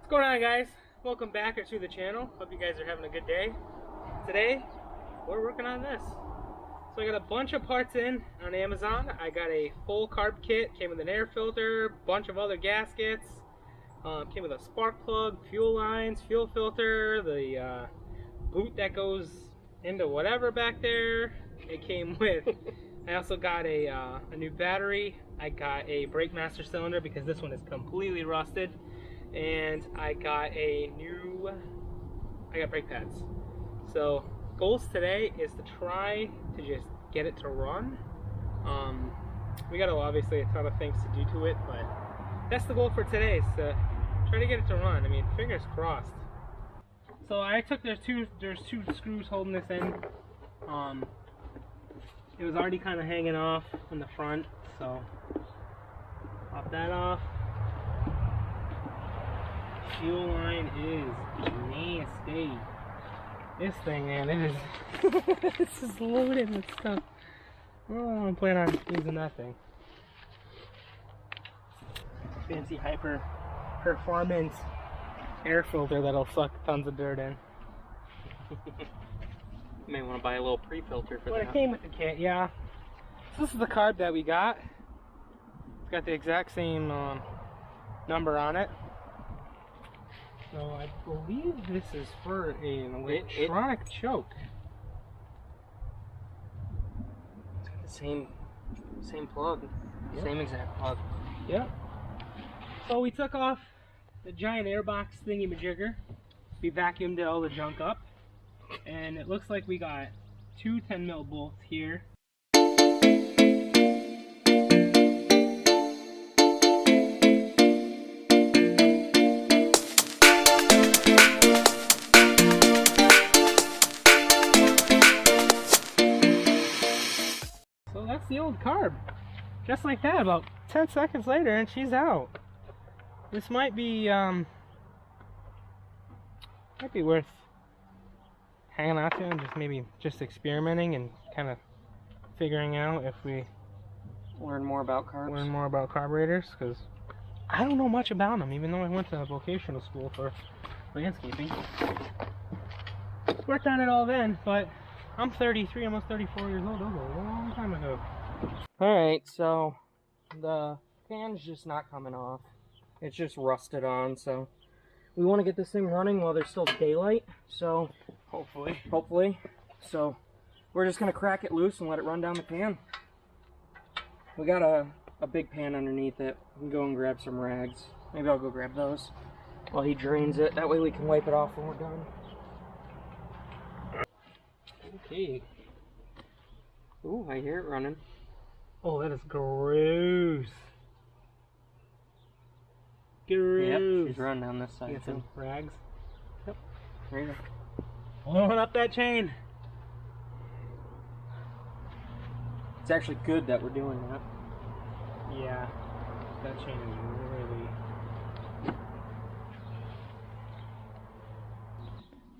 What's going on, guys? Welcome back to the channel. Hope you guys are having a good day. Today we're working on this. So I got a bunch of parts in on Amazon. I got a full carb kit, came with an air filter, bunch of other gaskets, came with a spark plug, fuel lines, fuel filter, the boot that goes into whatever back there. It came with I also got a new battery. I got a brake master cylinder because this one is completely rusted. And I got brake pads. So goals today is to try to just get it to run. We got obviously a ton of things to do to it, but that's the goal for today, is to try to get it to run. I mean, fingers crossed. So I took, there's two screws holding this in. It was already kind of hanging off in the front, so pop that off. Fuel line is nasty. This thing, man, it is this is loaded with stuff. Oh, I'm planning on using that thing. Fancy hyper performance air filter that'll suck tons of dirt in. You may want to buy a little pre-filter for that. It came with the kit, yeah. So this is the carb that we got. It's got the exact same number on it. So I believe this is for an electronic choke. It's got the same plug, yep. Same exact plug. Yep. So we took off the giant airbox thingy-majigger. We vacuumed all the junk up, and it looks like we got two 10mm bolts here. That's the old carb. Just like that, about 10 seconds later, and she's out. This might be worth hanging out to and maybe experimenting and kind of figuring out if we learn more about carbs. Learn more about carburetors, because I don't know much about them, even though I went to a vocational school for landscaping. Worked on it all then, but I'm 33, almost 34 years old. That was a long time ago. Alright, so the fan's just not coming off. It's just rusted on, so we want to get this thing running while there's still daylight. So hopefully. So we're just going to crack it loose and let it run down the pan. We got a big pan underneath it. We can go and grab some rags. Maybe I'll go grab those while he drains it. That way we can wipe it off when we're done. Okay. Ooh, I hear it running. Oh, that is gross. Gross. Yep, she's running down this side. Get some rags. Yep. There you go. Blowing up that chain. It's actually good that we're doing that. Yeah. That chain is really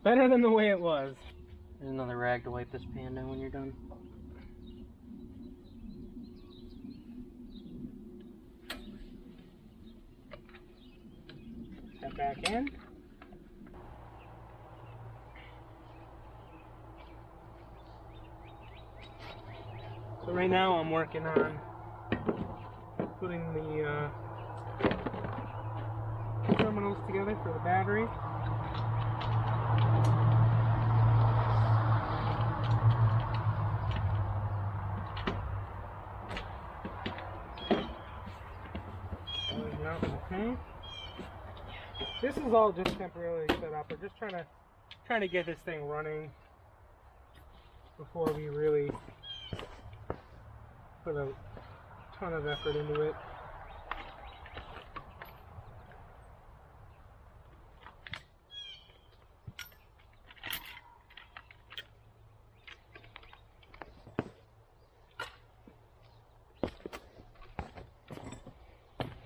better than the way it was. There's another rag to wipe this pan down when you're done. Step back in. So right now I'm working on putting the terminals together for the battery. Okay. This is all just temporarily set up. We're just trying to get this thing running before we really put a ton of effort into it.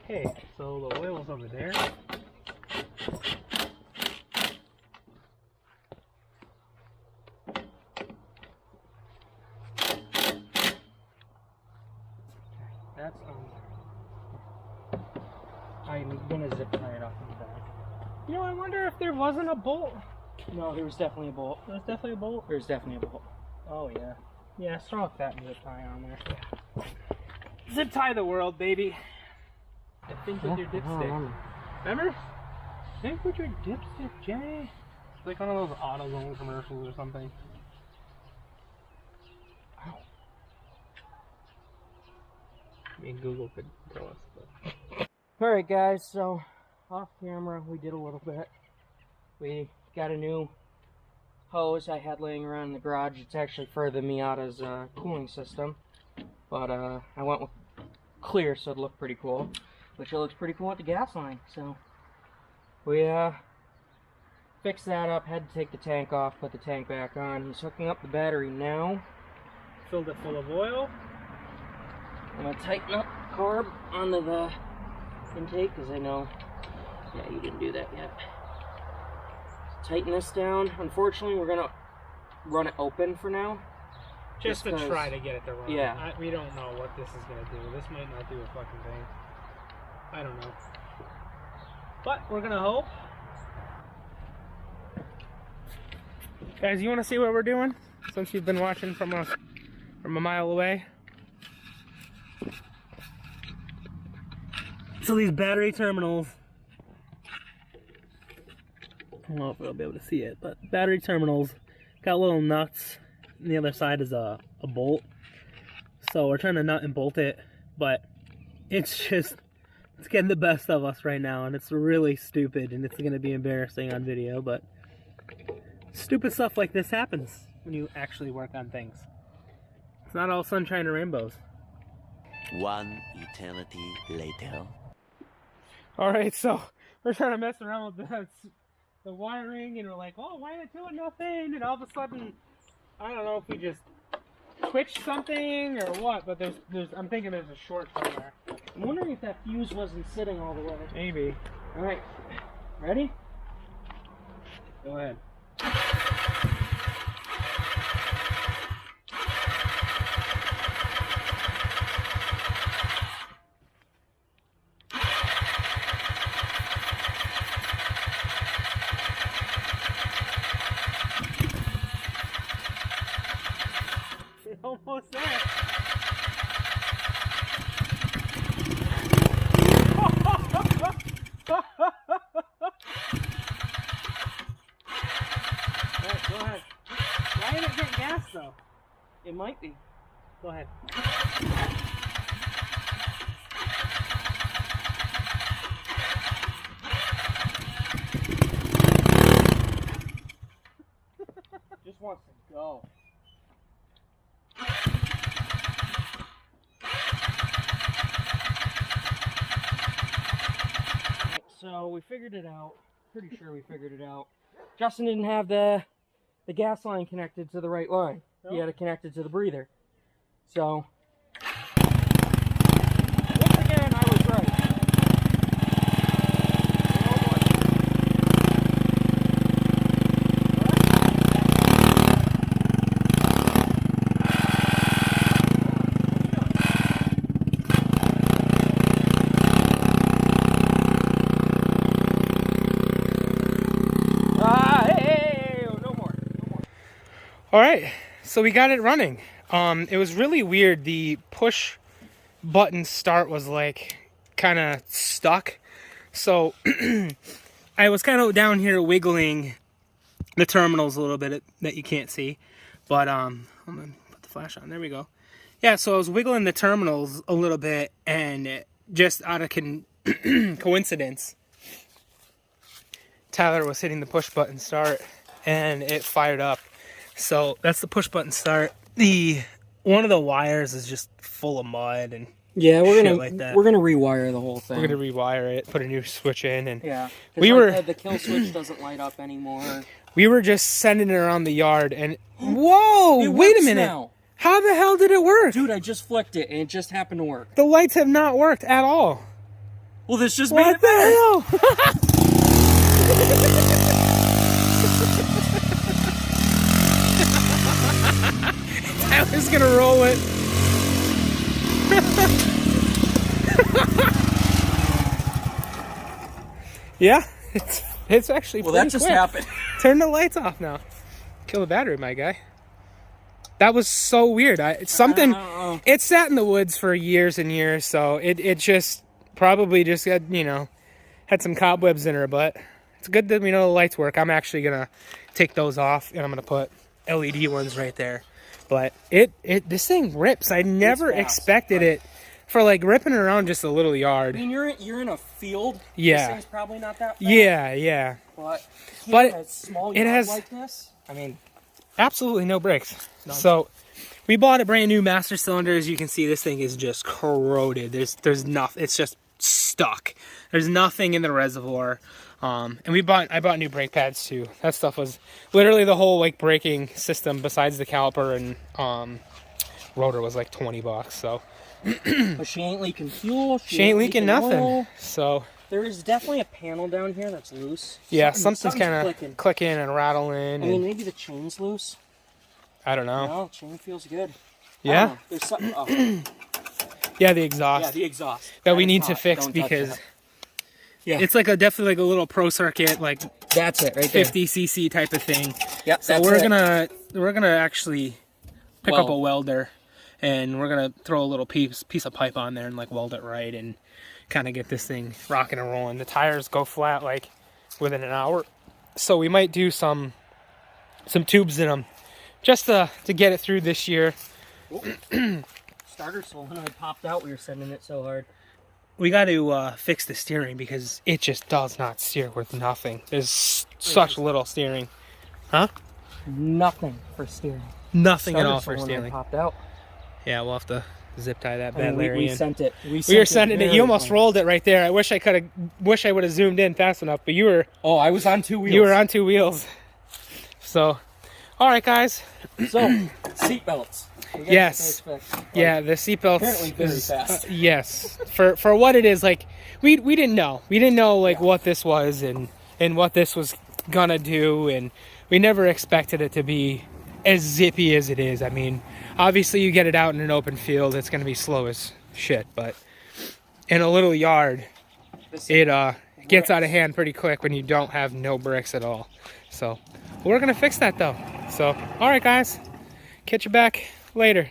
Okay, so the oil's over there. That's on there. I'm gonna zip tie it off in the back. You know, I wonder if there wasn't a bolt. No, there was definitely a bolt. There was definitely a bolt? There's definitely a bolt. Oh, yeah. Yeah, throw that zip tie on there. Yeah. Zip tie the world, baby. I think with your dipstick. Remember? Think with your dipstick, Jay. It's like one of those AutoZone commercials or something. Ow. I mean, Google could tell us, but... Alright guys, so off camera we did a little bit. We got a new hose I had laying around in the garage. It's actually for the Miata's cooling system. But I went with clear so it looked pretty cool. Which it looks pretty cool with the gas line. So we fixed that up, had to take the tank off, put the tank back on. He's hooking up the battery now. Filled it full of oil. I'm going to tighten up carb onto the intake because I know, yeah, you didn't do that yet. Tighten this down. Unfortunately, we're going to run it open for now. Just to try to get it to run. Yeah. We don't know what this is going to do. This might not do a fucking thing. I don't know. But we're going to hope. Guys, you want to see what we're doing? Since you've been watching from a mile away. So these battery terminals, I don't know if I'll be able to see it, but battery terminals got little nuts, and the other side is a bolt. So we're trying to nut and bolt it, but it's getting the best of us right now, and it's really stupid, and it's going to be embarrassing on video, but stupid stuff like this happens when you actually work on things. It's not all sunshine and rainbows. One eternity later. Alright, so we're trying to mess around with the wiring, and we're like, oh, why is it doing nothing? And all of a sudden, I don't know if we just twitched something or what, but I'm thinking there's a short somewhere. I'm wondering if that fuse wasn't sitting all the way. Maybe. Alright, ready? Go ahead. Almost there. Alright, go ahead. Why isn't it getting gas though? It might be. Go ahead. Just wants to go. So we figured it out. Pretty sure we figured it out. Justin didn't have the gas line connected to the right line. Nope. He had it connected to the breather. So once again, I was right. Alright, so we got it running. It was really weird. The push button start was like kind of stuck. So I was kind of down here wiggling the terminals a little bit that you can't see. But hold on, put the flash on. There we go. Yeah, so I was wiggling the terminals a little bit, and just out of coincidence, Tyler was hitting the push button start, and it fired up. So that's the push button start. One of the wires is just full of mud and yeah, we're gonna rewire the whole thing. We're gonna rewire it, put a new switch in, and yeah, the kill switch doesn't light up anymore. We were just sending it around the yard, and whoa! Wait a minute! Now. How the hell did it work, dude? I just flicked it, and it just happened to work. The lights have not worked at all. Well, this just made it better. What the hell? Tyler's gonna roll it. Yeah, it's It's actually Well, pretty that just quick. happened. Turn the lights off now. Kill the battery, my guy. That was so weird. It's something. It sat in the woods for years and years, so it just probably just got, you know, had some cobwebs in her. But it's good that we know the lights work. I'm actually gonna take those off, and I'm gonna put LED ones right there. But this thing rips. I never expected it for like ripping around just a little yard. I mean, you're in a field. Yeah. This thing's probably not that fast. Yeah. But a small it yard has like this. I mean, absolutely no brakes. So we bought a brand new master cylinder. As you can see, this thing is just corroded. There's nothing. It's just stuck. There's nothing in the reservoir. And I bought new brake pads too. That stuff was literally the whole like braking system besides the caliper and rotor was like $20. So but she ain't leaking fuel. she ain't leaking nothing. Oil. So there is definitely a panel down here that's loose. Yeah, something's kind of clicking and rattling. I mean, maybe the chain's loose. I don't know. No, chain feels good. Yeah. There's something. Oh. Yeah, the exhaust. Yeah, the exhaust. That we need to fix because it's like definitely like a little pro circuit, like that's it right there. 50cc type of thing. Yep. So we're gonna actually pick up a welder, and we're gonna throw a little piece of pipe on there and like weld it right and kind of get this thing rocking and rolling. The tires go flat like within an hour, so we might do some tubes in them just to get it through this year. Starter solenoid popped out. We were sending it so hard. We got to fix the steering because it just does not steer with nothing. There's such little steering. Huh? Nothing for steering. Nothing Starter at all for solenoid steering. Popped out. Yeah, we'll have to zip tie that I bad mean, Larry we in. sent it. We were sending it. You almost rolled it right there. I wish I would have zoomed in fast enough, but you were. Oh, I was on 2 wheels. You were on 2 wheels. So, all right, guys. So, seatbelts. Yes. Yeah, the seatbelts. Apparently very fast. Yes. For what it is, like we didn't know. We didn't know like what this was and what this was gonna do, and we never expected it to be as zippy as it is. I mean, obviously you get it out in an open field, it's gonna be slow as shit, but in a little yard, it gets out of hand pretty quick when you don't have no brakes at all. So we're gonna fix that though. So all right, guys, catch you back later.